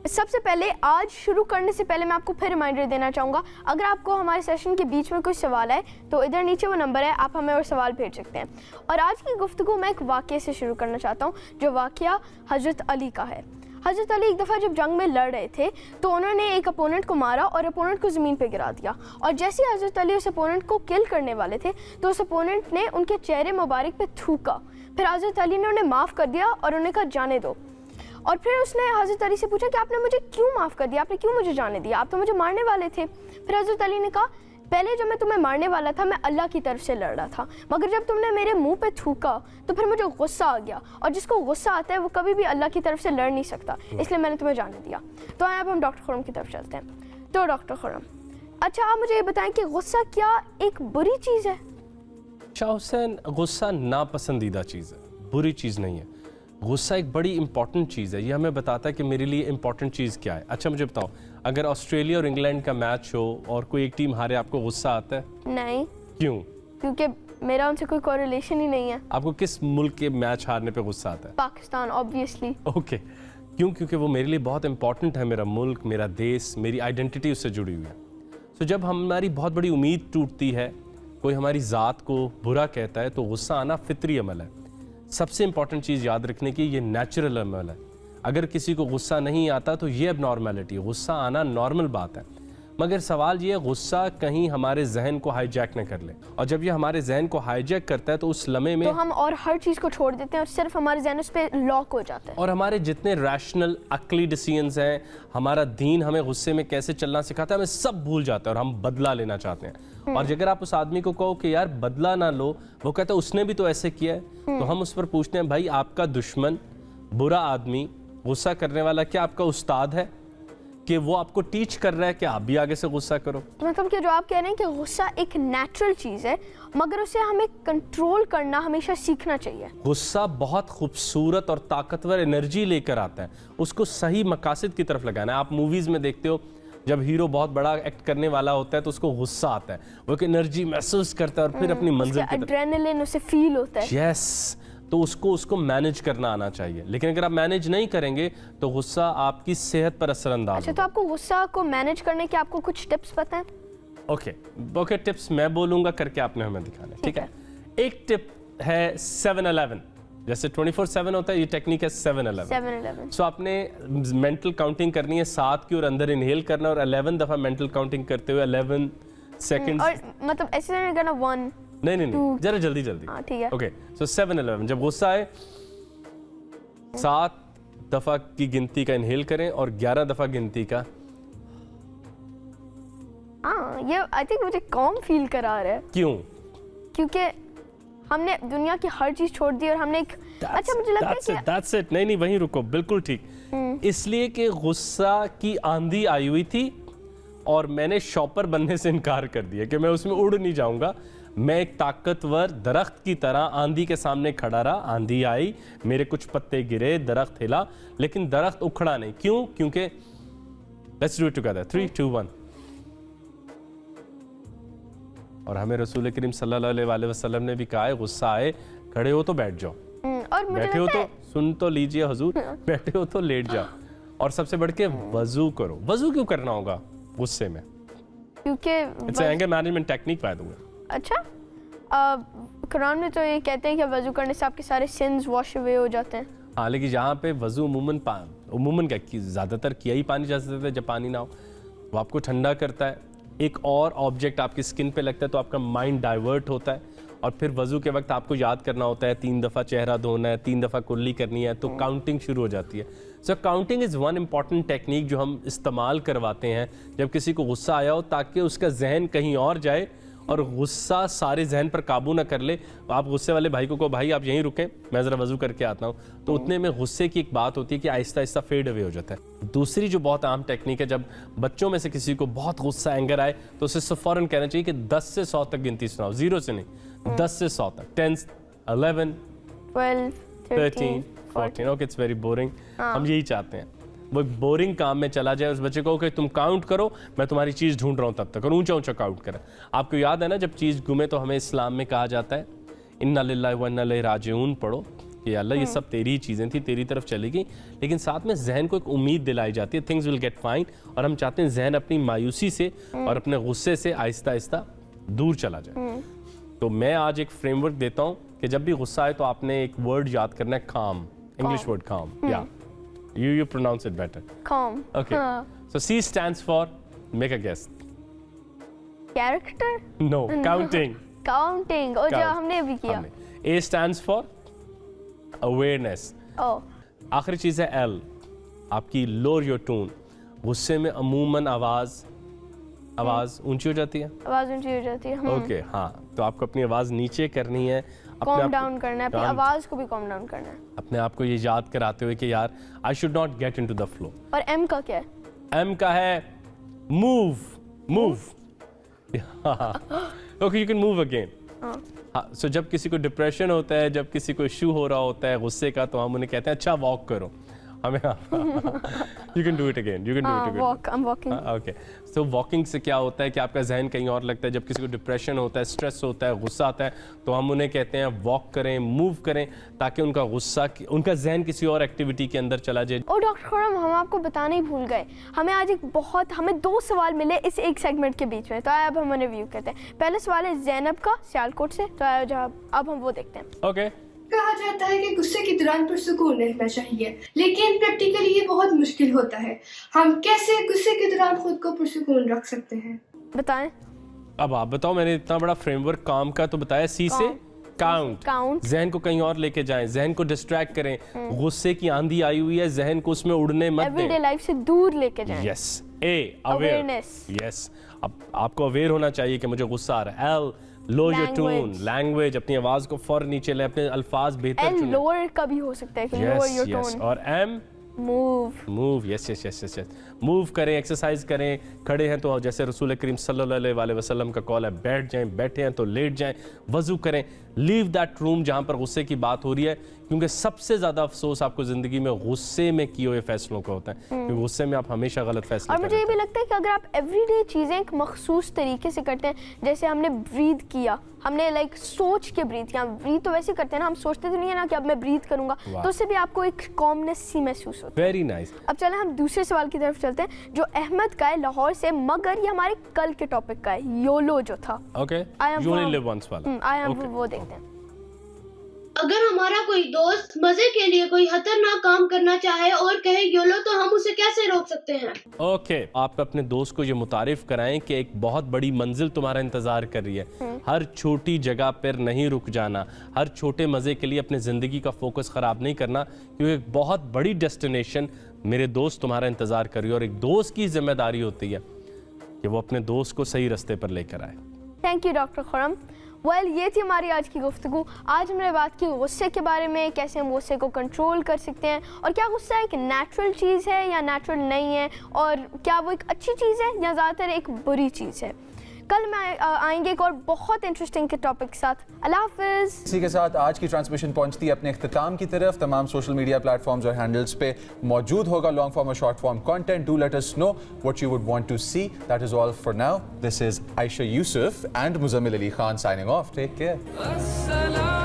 सबसे पहले आज शुरू करने से पहले मैं आपको फिर रिमाइंडर देना चाहूँगा, अगर आपको हमारे सेशन के बीच में कोई सवाल है तो इधर नीचे वो नंबर है, आप हमें और सवाल भेज सकते हैं। और आज की गुफ्तगू मैं एक वाक़े से शुरू करना चाहता हूँ, जो वाक़या हज़रत अली का है। हज़रत अली एक दफ़ा जब जंग में लड़ रहे थे तो उन्होंने एक अपोनेंट को मारा और अपोनेंट को ज़मीन पे गिरा दिया। और जैसे ही हज़रत अली उस अपोनेंट को किल करने वाले थे तो उस अपोनेंट ने उनके चेहरे मुबारक पे थूका। फिर हज़रत अली ने उन्हें माफ़ कर दिया और उन्हें कहा जाने दो। और फिर उसने हज़रत अली से पूछा कि आपने मुझे क्यों माफ़ कर दिया, आपने क्यों मुझे जाने दिया, आप तो मुझे मारने वाले थे। फिर हज़रत अली ने कहा पहले जब मैं तुम्हें मारने वाला था मैं अल्लाह की तरफ से लड़ रहा था, मगर जब तुमने मेरे मुंह पे थूका तो फिर मुझे गुस्सा आ गया, और जिसको गुस्सा आता है वो कभी भी अल्लाह की तरफ से लड़ नहीं सकता, इसलिए मैंने तुम्हें जाने दिया। तो आए अब हम डॉक्टर खुर्रम की तरफ चलते हैं। तो डॉक्टर खुर्रम, अच्छा आप मुझे ये बताएं कि गुस्सा क्या एक बुरी चीज़ है? शाह हुसैन, गुस्सा नापसंदीदा चीज़ है, बुरी चीज़ नहीं है। गुस्सा एक बड़ी इंपॉर्टेंट चीज़ है, ये हमें बताता है कि मेरे लिए इंपॉर्टेंट चीज़ क्या है। अच्छा मुझे बताओ, अगर ऑस्ट्रेलिया और इंग्लैंड का मैच हो और कोई एक टीम हारे, आपको गुस्सा आता है? नहीं। क्यों? क्योंकि मेरा उनसे कोई कोरिलेशन ही नहीं है। आपको किस मुल्क के मैच हारने पे गुस्सा आता है? पाकिस्तान, ऑब्वियसली। ओके, क्यों? क्योंकि वो मेरे लिए बहुत इंपॉर्टेंट है, मेरा मुल्क, मेरा देश, मेरी आइडेंटिटी उससे जुड़ी हुई है। तो जब हमारी बहुत बड़ी उम्मीद टूटती है, कोई हमारी ज़ात को बुरा कहता है, तो गुस्सा आना फितरी अमल है। सबसे इंपॉर्टेंट चीज़ याद रखने की, ये नेचुरल अमल है। अगर किसी को गुस्सा नहीं आता तो ये अब नॉर्मैलिटी है, गुस्सा आना नॉर्मल बात है। मगर सवाल ये है, गुस्सा कहीं हमारे जहन को हाईजैक न कर ले, और जब ये हमारे जहन को हाईजैक करता है तो उस लम्हे में तो हम और हर चीज़ को छोड़ देते हैं और सिर्फ हमारे जहन उस पर लॉक हो जाता है। और हमारे जितने रैशनल अक्ली डिसीजंस हैं, हमारा दीन हमें गुस्से में कैसे चलना सिखाता है, हमें सब भूल जाता है और हम बदला लेना चाहते हैं। और अगर आप उस आदमी को कहो कि यार बदला ना लो, वो कहता है उसने भी तो ऐसे किया है, तो हम उस पर पूछते हैं भाई आपका दुश्मन, बुरा आदमी, गुस्सा करने वाला क्या आपका उस्ताद है कि वो आपको टीच कर रहा है कि आप भी आगे से गुस्सा करो? मतलब कि जो आप कह रहे हैं कि गुस्सा एक नेचुरल चीज़ है, मगर उसे हमें कंट्रोल करना हमेशा सीखना चाहिए। गुस्सा बहुत खूबसूरत और ताकतवर एनर्जी लेकर आता है, उसको सही मकासद की तरफ लगाना है। आप मूवीज़ में देखते हो, जब हीरो बहुत बड़ा एक्ट करने वाला होता है तो उसको गुस्सा आता है, वो एक एनर्जी महसूस करता है और फिर अपनी मंजिल की तरफ, एड्रेनलिन उसे फील होता है। यस, तो उसको मैनेज करना आना चाहिए। लेकिन अगर आप मैनेज नहीं करेंगे तो गुस्सा आपकी सेहत पर असरअंदाज अच्छा, तो आपको गुस्सा को मैनेज करने के आपको कुछ टिप्स पता है? ओके, टिप्स मैं बोलूँगा, करके आपने हमें दिखाना है, ठीक है? एक टिप है 7-11, जैसे 24/7 होता है, ये टेक्निक है 7-11। सो आपने मेंटल काउंटिंग करनी है 7 की, और अंदर इनहेल करना और 11 दफ़ा मेंटल काउंटिंग करते हुए 11 सेकेंड। और मतलब ऐसे नहीं करना 1 नहीं, जरा जल्दी। हाँ ठीक है। ओके, सो 7-11, जब गुस्सा आए 7 दफ़ा की गिनती का इनहेल करें और 11 दफ़ा गिनती का। हाँ, ये आई थिंक मुझे कॉम फील करा रहा है। क्यों? क्योंकि हमने दुनिया की हर चीज छोड़ दी और हमने एक अच्छा मुझे लगता है कि that's it, नहीं वहीं रुको, बिल्कुल ठीक। इसलिए कि गुस्सा की आंधी आई हुई थी और मैंने शॉपर बनने से इनकार कर दिया कि मैं उसमें उड़ नहीं जाऊंगा। मैं एक ताकतवर दरख्त की तरह आंधी के सामने खड़ा रहा। आंधी आई, मेरे कुछ पत्ते गिरे, दरख्त हिला, लेकिन दरख्त उखड़ा नहीं। क्यों? क्योंकि लेट्स डू इट टुगेदर, 3, 2, 1। और हमें रसूल करीम सल्लल्लाहु अलैहि वसल्लम ने भी कहा है, गुस्सा आए खड़े हो तो बैठ जाओ, और मुझे बैठे हो लगता तो सुन तो लीजिए हुजूर, बैठे हो तो लेट जाओ, और सबसे बढ़ के वजू करो। वजू क्यों करना होगा गुस्से में? क्योंकि it's anger management technique by the way. अच्छा, कुरान में तो ये कहते हैं कि वजू करने से आपके सारे सिन्स वॉश अवे हो जाते हैं। हाँ, लेकिन यहाँ पे वजू उमूमन क्या ज़्यादातर किया ही पानी जा सकता है जब पानी ना हो, वो आपको ठंडा करता है। एक और ऑब्जेक्ट आपकी स्किन पे लगता है तो आपका माइंड डाइवर्ट होता है, और फिर वजू के वक्त आपको याद करना होता है 3 दफ़ा चेहरा धोना है, 3 दफ़ा कुल्ली करनी है, तो काउंटिंग शुरू हो जाती है। So counting is one important technique जो हम इस्तेमाल करवाते हैं जब किसी को गुस्सा आया हो, ताकि उसका जहन कहीं और जाए और गुस्सा सारे जहन पर काबू ना कर ले। आप गुस्से वाले भाई को कहो भाई आप यहीं रुकें, मैं ज़रा वजू करके आता हूँ, तो उतने में गुस्से की एक बात होती है कि आहिस्ता आहिस्ता फेड अवे हो जाता है। दूसरी जो बहुत आम टेक्निक है, जब बच्चों में से किसी को बहुत गुस्सा एंगर आए तो उसे फ़ौरन कहना चाहिए कि 10 से 100 तक गिनती सुनाओ, 0 से नहीं, 10 से 100 तक, 10, 11, 12, 13, 14। Okay, it's very boring. हम यही चाहते हैं वो बोरिंग काम में चला जाए, उस बच्चे को कि तुम काउंट करो, मैं तुम्हारी चीज़ ढूंढ रहा हूँ तब तक, और ऊंचा ऊंचा काउंट करें। आपको याद है ना, जब चीज़ गुमे तो हमें इस्लाम में कहा जाता है इन्ना लिल्लाहि व इन्ना इलैहि राजिऊन पढ़ो, कि अल्लाह ये सब तेरी ही चीज़ें थी, तेरी तरफ चली गई, लेकिन साथ में जहन को एक उम्मीद दिलाई जाती है, थिंग्स विल गेट फाइन, और हम चाहते हैं जहन अपनी मायूसी से और अपने गुस्से से आहिस्ता आहिस्ता दूर चला जाए। तो मैं आज एक फ्रेमवर्क देता हूँ कि जब भी गुस्सा आए तो आपने एक वर्ड याद करना है, काम, इंग्लिश वर्ड काम, या you pronounce it better. Calm. Okay. So C stands for, make a guess. Character. No, counting. Counting. और जो Count. हमने अभी किया. A stands for awareness. Oh. आखिरी चीज़ है L, आपकी lower your tone. गुस्से में अमूमन आवाज़ ऊंची हो जाती है। आवाज ऊंची हो जाती है। ओके, हाँ, तो आपको अपनी आवाज़ नीचे करनी है, कॉम डाउन करना है, अपनी आवाज को भी कॉम डाउन करना है, अपने आप को ये याद कराते हुए कि यार I should not get into the flow. और M का क्या है? M का है move. Okay, you can move again. हाँ, सो जब किसी को डिप्रेशन होता है, जब किसी को इशू हो रहा होता है गुस्से का, तो हम उन्हें कहते हैं अच्छा वॉक करो, हमें you can do it again, you can do it again. Walk, I am walking. Okay, so walking से क्या होता है कि आपका जहन कहीं और लगता है। जब किसी को डिप्रेशन होता है, स्ट्रेस होता है, गुस्सा आता है, तो हम उन्हें कहते हैं वॉक करें, मूव करें, ताकि उनका गुस्सा, उनका जहन किसी और एक्टिविटी के अंदर चला जाए। और डॉक्टर खुर्रम, हम आपको बताना ही भूल गए, हमें आज हमें 2 सवाल मिले इस एक सेगमेंट के बीच में, तो अब हम उन्हें रिव्यू करते हैं। पहला सवाल है जैनब का सियालकोट से, तो अब हम वो देखते हैं। ओके। कहा जाता है कि गुस्से के दौरान पुरसुकून रहना चाहिए, लेकिन प्रैक्टिकली ये बहुत मुश्किल होता है। हम कैसे गुस्से के दौरान खुद को पुरसुकून रख सकते हैं? बताएं। अब आप बताओ, मैंने इतना बड़ा फ्रेमवर्क काम का तो बताया। सी से काउंट, जहन को कहीं और लेके जाएं, जहन को डिस्ट्रैक्ट करें। गुस्से की आंधी आई हुई है, जहन को उसमें उड़ने मत दें, एवरीडे लाइफ से दूर लेके जाएं। यस। ए अवेयरनेस, यस, अब आपको अवेयर होना चाहिए कि मुझे गुस्सा आ रहा है। L low your tone, language, अपनी आवाज को फौरन नीचे ले, अपने अल्फाज बेहतर चुनें। लोअर का भी हो सकता है कि लोअर योर टोन। और एम मूव, यस, मूव करें, एक्सरसाइज करें। खड़े हैं तो जैसे रसूल करीम सल्लल्लाहु अलैहि वसल्लम का कॉल है, बैठ जाएं, बैठे हैं तो लेट जाएं, वजू करें, लीव दैट रूम जहां पर गुस्से की बात हो रही है, क्योंकि सबसे ज्यादा अफसोस आपको जिंदगी में गुस्से में किए हुए फैसलों का होता है, क्योंकि गुस्से में आप हमेशा गलत फैसले। और मुझे ये भी लगता है कि अगर आप एवरीडे चीजें एक मखसूस तरीके से करते हैं, जैसे हमने ब्रीथ किया, हमने लाइक सोच के ब्रीथ किया, ब्रीथ तो वैसे करते हैं ना, हम सोचते तो नहीं है ना कि अब मैं ब्रीथ करूंगा, तो उससे भी आपको एक कॉमनेस सी महसूस होती है। Very nice. अब चलें हम दूसरे सवाल की तरफ चलते हैं, जो अहमद का है लाहौर से, मगर ये हमारे कल के टॉपिक का है, योलो जो था। Okay, you only live once वाला। वो देखते हैं। अगर हमारा कोई दोस्त मजे के लिए कोई खतरनाक काम करना चाहे और कहे योलो, तो हम उसे कैसे रोक सकते हैं? ओके, आप अपने दोस्त को ये मुतारिफ कराएं कि एक बहुत बड़ी मंजिल तुम्हारा इंतजार कर रही है। हर छोटी जगह पर नहीं रुक जाना, हर छोटे मजे के लिए अपने जिंदगी का फोकस खराब नहीं करना, क्योंकि एक बहुत बड़ी डेस्टिनेशन मेरे दोस्त तुम्हारा इंतजार कर रही है। और एक दोस्त की जिम्मेदारी होती है कि वो अपने दोस्त को सही रास्ते पर लेकर आए। Thank you doctor Khurram. ये थी हमारी आज की गुफ्तगू। आज हमने बात की गुस्से के बारे में, कैसे हम गुस्से को कंट्रोल कर सकते हैं, और क्या गुस्सा एक नेचुरल चीज़ है या नेचुरल नहीं है, और क्या वो एक अच्छी चीज़ है या ज़्यादातर एक बुरी चीज़ है। कल मैं आएंगे एक और बहुत इंटरेस्टिंग के टॉपिक के साथ। अल्लाह हाफिज़। इसी के साथ आज की ट्रांसमिशन पहुंचती है अपने इख्तिताम की तरफ। तमाम सोशल मीडिया प्लेटफॉर्म्स और हैंडल्स पे मौजूद होगा लॉन्ग फॉर्म और short form content. Do let us know what you would want to see. That is all for now. This is Ayesha Yusuf and Muzammil Ali Khan signing off. Take care.